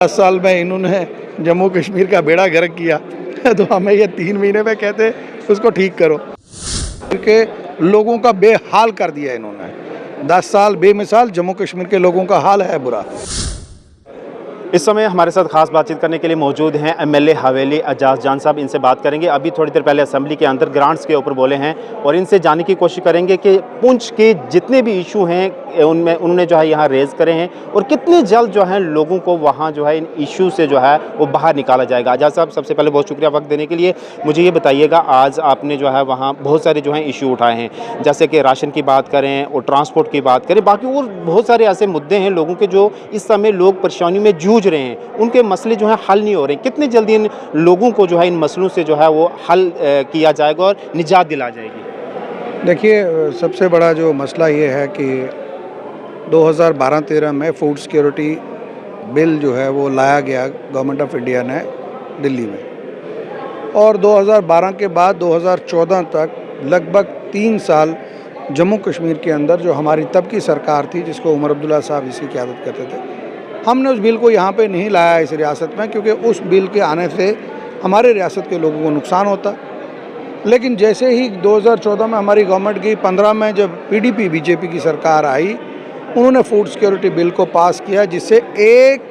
10 साल में इन्होंने जम्मू कश्मीर का बेड़ा गर्क किया तो हमें ये 3 महीने में कहते उसको ठीक करो के लोगों का बेहाल कर दिया इन्होंने। 10 साल बेमिसाल जम्मू कश्मीर के लोगों का हाल है बुरा। इस समय हमारे साथ खास बातचीत करने के लिए मौजूद हैं एमएलए हवेली एजाज जान साहब। इनसे बात करेंगे। अभी थोड़ी देर पहले असेंबली के अंदर ग्रांट्स के ऊपर बोले हैं और इनसे जानने की कोशिश करेंगे कि पुंछ के जितने भी इशू हैं उनमें उन्होंने जो है यहाँ रेज़ करे हैं और कितने जल्द जो है लोगों को वहाँ जो है इन इशू से जो है वो बाहर निकाला जाएगा। एजाज साहब, सबसे पहले बहुत शुक्रिया वक्त देने के लिए। मुझे ये बताइएगा, आज आपने जो है वहाँ बहुत सारे जो है इशू उठाए हैं, जैसे कि राशन की बात करें और ट्रांसपोर्ट की बात करें, बाकी और बहुत सारे ऐसे मुद्दे हैं लोगों के जो इस समय लोग परेशानियों में जूझ रहे हैं, उनके मसले जो है हल नहीं हो रहे। कितने जल्दी इन लोगों को जो है इन मसलों से जो है वो हल किया जाएगा और निजात दिला जाएगी? देखिए, सबसे बड़ा जो मसला ये है कि 2012-13 में फूड सिक्योरिटी बिल जो है वो लाया गया गवर्नमेंट ऑफ इंडिया ने दिल्ली में, और 2012 के बाद 2014 तक लगभग 3 साल जम्मू कश्मीर के अंदर जो हमारी तब की सरकार थी, जिसको उमर अब्दुल्ला साहब इसकी क़यादत करते थे, हमने उस बिल को यहाँ पे नहीं लाया इस रियासत में, क्योंकि उस बिल के आने से हमारे रियासत के लोगों को नुकसान होता। लेकिन जैसे ही 2014 में हमारी गवर्नमेंट गई, 15 में जब पीडीपी बीजेपी की सरकार आई, उन्होंने फूड सिक्योरिटी बिल को पास किया, जिससे एक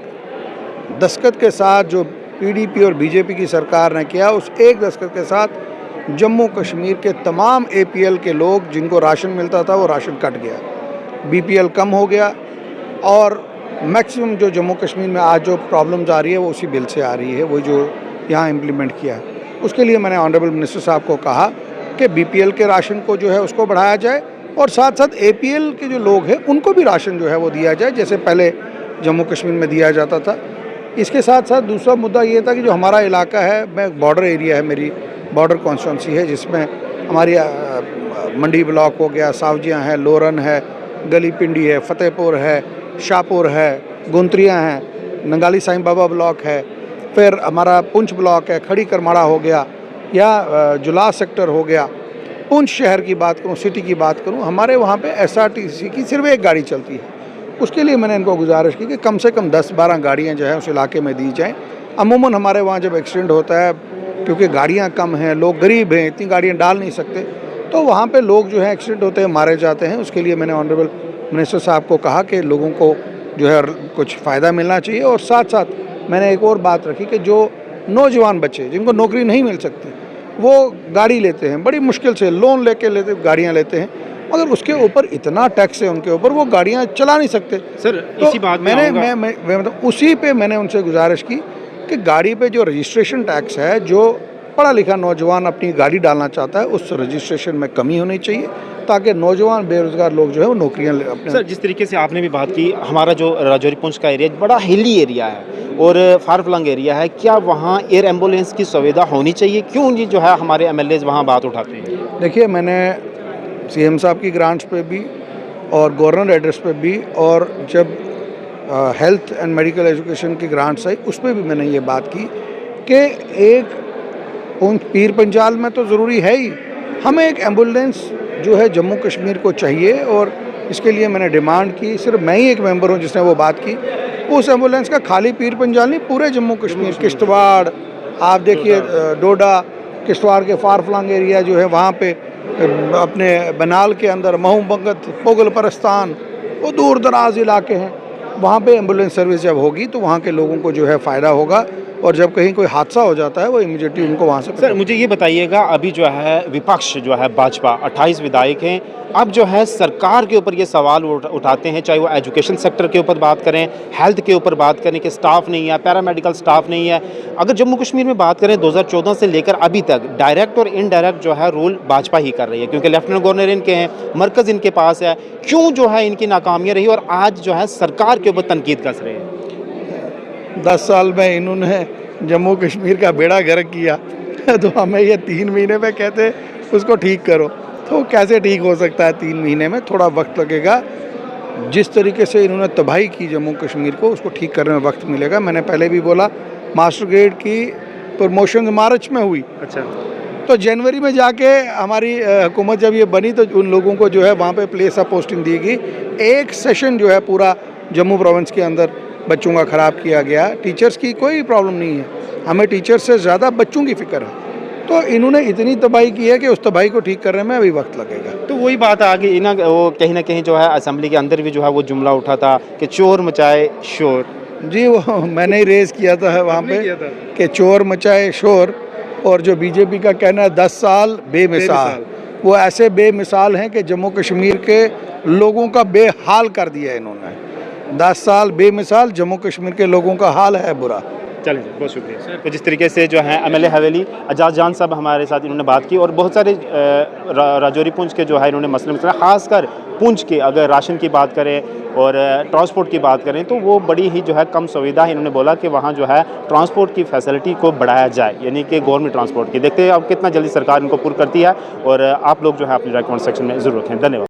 दस्तखत के साथ जो पीडीपी और बीजेपी की सरकार ने किया, उस एक दस्तखत के साथ जम्मू कश्मीर के तमाम एपीएल के लोग जिनको राशन मिलता था वो राशन कट गया, बीपीएल कम हो गया, और मैक्सिमम जो जम्मू कश्मीर में आज जो प्रॉब्लम्स आ रही है वो उसी बिल से आ रही है, वो जो यहाँ इम्प्लीमेंट किया है। उसके लिए मैंने ऑनरेबल मिनिस्टर साहब को कहा कि बीपीएल के राशन को जो है उसको बढ़ाया जाए, और साथ साथ एपीएल के जो लोग हैं उनको भी राशन जो है वो दिया जाए, जैसे पहले जम्मू कश्मीर में दिया जाता था। इसके साथ साथ दूसरा मुद्दा ये था कि जो हमारा इलाका है, मैं बॉर्डर एरिया है, मेरी बॉर्डर कॉन्स्टिट्यूंसी है, जिसमें हमारी मंडी ब्लॉक हो गया, सावजियाँ है, लोरन है, गली पिंडी है, फतेहपुर है, शाहपुर है, गुंत्रियाँ हैं, नंगाली साईं बाबा ब्लॉक है, फिर हमारा पुंछ ब्लॉक है, खड़ी करमाड़ा हो गया, या जुलास सेक्टर हो गया। पुंछ शहर की बात करूं, सिटी की बात करूं, हमारे वहाँ पे एसआरटीसी की सिर्फ एक गाड़ी चलती है। उसके लिए मैंने इनको गुजारिश की कि कम से कम 10-12 गाड़ियाँ जो है उस इलाके में दी जाएँ। अमूमन हमारे वहाँ जब एक्सीडेंट होता है, क्योंकि गाड़ियाँ कम हैं, लोग गरीब हैं, इतनी गाड़ियाँ डाल नहीं सकते, तो वहाँ पे लोग जो है एक्सीडेंट होते हैं, मारे जाते हैं। उसके लिए मैंने ऑनरेबल मिनिस्टर साहब को कहा कि लोगों को जो है कुछ फ़ायदा मिलना चाहिए, और साथ साथ मैंने एक और बात रखी कि जो नौजवान बच्चे जिनको नौकरी नहीं मिल सकती, वो गाड़ी लेते हैं, बड़ी मुश्किल से लोन लेके गाड़ियाँ लेते हैं, मगर उसके ऊपर इतना टैक्स है उनके ऊपर, वो गाड़ियाँ चला नहीं सकते। सर, तो इसी बात में मैं मतलब उसी पे मैंने उनसे गुजारिश की कि गाड़ी पे जो रजिस्ट्रेशन टैक्स है, जो पढ़ा लिखा नौजवान अपनी गाड़ी डालना चाहता है, उस रजिस्ट्रेशन में कमी होनी चाहिए, ताकि नौजवान बेरोजगार लोग जो है वो नौकरियाँ अपने। सर, जिस तरीके से आपने भी बात की, हमारा जो राजौरी पुंछ का एरिया बड़ा हिली एरिया है और फार फ्लंग एरिया है, क्या वहाँ एयर एम्बुलेंस की सुविधा होनी चाहिए? क्यों जी जो है हमारे एमएलएज वहाँ बात उठाते हैं? देखिए, मैंने सीएम साहब की ग्रांट्स पे भी और गवर्नर एड्रेस पे भी, और जब हेल्थ एंड मेडिकल एजुकेशन की ग्रांट्स आई उस पर भी मैंने ये बात की कि एक पीर पंजाल में तो ज़रूरी है ही, हमें एक एम्बुलेंस जो है जम्मू कश्मीर को चाहिए, और इसके लिए मैंने डिमांड की। सिर्फ मैं ही एक मेंबर हूँ जिसने वो बात की। उस एम्बुलेंस का खाली पीर पंजाल नहीं, पूरे जम्मू कश्मीर, किश्तवाड़, आप देखिए डोडा, किश्तवाड़ के फार फ्लंग एरिया जो है वहाँ पे, अपने बनाल के अंदर महू बंगत, पोगल परस्तान, वो दूर दराज इलाके हैं, वहाँ पे एम्बुलेंस सर्विस जब होगी तो वहाँ के लोगों को जो है फ़ायदा होगा, और जब कहीं कोई हादसा हो जाता है वो इमीडिएटली उनको वहाँ से। सर, मुझे ये बताइएगा, अभी जो है विपक्ष जो है भाजपा 28 विधायक हैं, अब जो है सरकार के ऊपर ये सवाल उठाते हैं, चाहे वो एजुकेशन सेक्टर के ऊपर बात करें, हेल्थ के ऊपर बात करें कि स्टाफ नहीं है, पैरामेडिकल स्टाफ नहीं है। अगर जम्मू कश्मीर में बात करें 2014 से लेकर अभी तक डायरेक्ट और इनडायरेक्ट जो है रोल भाजपा ही कर रही है, क्योंकि लेफ्टिनेंट गवर्नर इनके हैं, मरकज़ इनके पास है। क्यों जो है इनकी नाकामियाँ रही और आज जो है सरकार के ऊपर तनकीद कस रहे हैं? 10 साल में इन्होंने जम्मू कश्मीर का बेड़ा गर्क किया तो हमें ये 3 महीने में कहते उसको ठीक करो, तो कैसे ठीक हो सकता है 3 महीने में? थोड़ा वक्त लगेगा। जिस तरीके से इन्होंने तबाही की जम्मू कश्मीर को, उसको ठीक करने में वक्त मिलेगा। मैंने पहले भी बोला, मास्टर ग्रेड की प्रमोशन मार्च में हुई, अच्छा, तो जनवरी में जाके हमारी हुकूमत जब ये बनी तो उन लोगों को जो है वहाँ पे प्लेस ऑफ पोस्टिंग दी गई। एक सेशन जो है पूरा जम्मू प्रोविंस के अंदर बच्चों का ख़राब किया गया। टीचर्स की कोई प्रॉब्लम नहीं है, हमें टीचर्स से ज़्यादा बच्चों की फ़िक्र है। तो इन्होंने इतनी तबाही की है कि उस तबाही को ठीक करने में अभी वक्त लगेगा। तो वही बात आ गई ना, वो कहीं ना कहीं जो है असेंबली के अंदर भी जो है वो जुमला उठा था कि चोर मचाए शोर। जी, वो मैंने ही रेज़ किया था वहाँ पे कि चोर मचाए शोर, और जो बीजेपी का कहना है 10 साल बेमिसाल, वो ऐसे बेमिसाल हैं कि जम्मू कश्मीर के लोगों का बेहाल कर दिया इन्होंने। 10 साल बेमिसाल, जम्मू कश्मीर के लोगों का हाल है बुरा। चलें जी, बहुत शुक्रिया। तो जिस तरीके से जो है एमएलए हवेली एजाज जान साहब हमारे साथ इन्होंने बात की, और बहुत सारे राजौरी पुंछ के जो है इन्होंने मसले खासकर पुंछ के अगर राशन की बात करें और ट्रांसपोर्ट की बात करें तो वो बड़ी ही जो है कम सुविधा है। इन्होंने बोला कि वहाँ जो है ट्रांसपोर्ट की फैसिलिटी को बढ़ाया जाए, यानी कि गवर्नमेंट ट्रांसपोर्ट की। देखते हैं अब कितना जल्दी सरकार इनको पूर्ण करती है, और आप लोग जो है अपनी राय कमेंट सेक्शन में ज़रूर रखें। धन्यवाद।